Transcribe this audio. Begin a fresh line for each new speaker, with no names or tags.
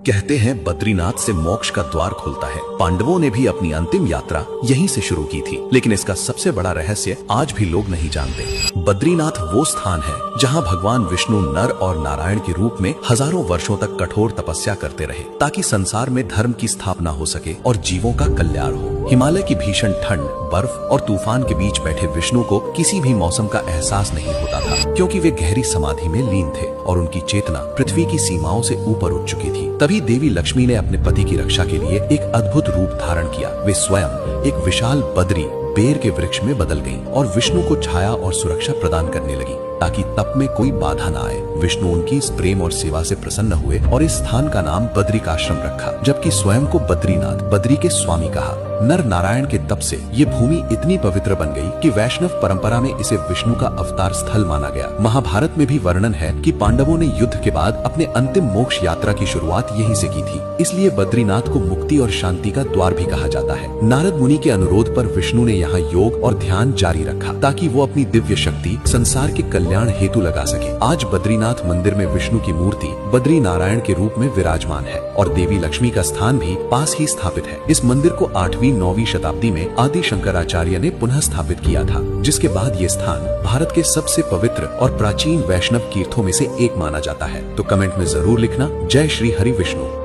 कहते हैं बद्रीनाथ से मोक्ष का द्वार खुलता है। पांडवों ने भी अपनी अंतिम यात्रा यहीं से शुरू की थी, लेकिन इसका सबसे बड़ा रहस्य आज भी लोग नहीं जानते। बद्रीनाथ वो स्थान है जहां भगवान विष्णु नर और नारायण के रूप में हजारों वर्षों तक कठोर तपस्या करते रहे, ताकि संसार में धर्म की स्थापना हो सके और जीवों का कल्याण हो। हिमालय की भीषण ठंड, बर्फ और तूफान के बीच बैठे विष्णु को किसी भी मौसम का एहसास नहीं होता था, क्योंकि वे गहरी समाधि में लीन थे और उनकी चेतना पृथ्वी की सीमाओं से ऊपर उठ चुकी थी। तभी देवी लक्ष्मी ने अपने पति की रक्षा के लिए एक अद्भुत रूप धारण किया। वे स्वयं एक विशाल बद्री बेर के वृक्ष में बदल गईं और विष्णु को छाया और सुरक्षा प्रदान करने लगी, ताकि तप में कोई बाधा न आए। विष्णु उनकी इस प्रेम और सेवा से प्रसन्न हुए और इस स्थान का नाम बद्रिकाश्रम रखा, जबकि स्वयं को बद्रीनाथ, बद्री के स्वामी कहा। नर नारायण के तप से ये भूमि इतनी पवित्र बन गई कि वैष्णव परंपरा में इसे विष्णु का अवतार स्थल माना गया। महाभारत में भी वर्णन है कि पांडवों ने युद्ध के बाद अपने अंतिम मोक्ष यात्रा की शुरुआत यहीं से की थी, इसलिए बद्रीनाथ को मुक्ति और शांति का द्वार भी कहा जाता है। नारद मुनि के अनुरोध पर विष्णु ने यहाँ योग और ध्यान जारी रखा, ताकि वो अपनी दिव्य शक्ति संसार के कल्याण हेतु लगा सके। आज बद्रीनाथ मंदिर में विष्णु की मूर्ति बद्री नारायण के रूप में विराजमान है और देवी लक्ष्मी का स्थान भी पास ही स्थापित है। इस मंदिर को 8वीं-9वीं शताब्दी में आदि शंकराचार्य ने पुनः स्थापित किया था, जिसके बाद ये स्थान भारत के सबसे पवित्र और प्राचीन वैष्णव तीर्थों में से एक माना जाता है। तो कमेंट में जरूर लिखना, जय श्री हरि विष्णु।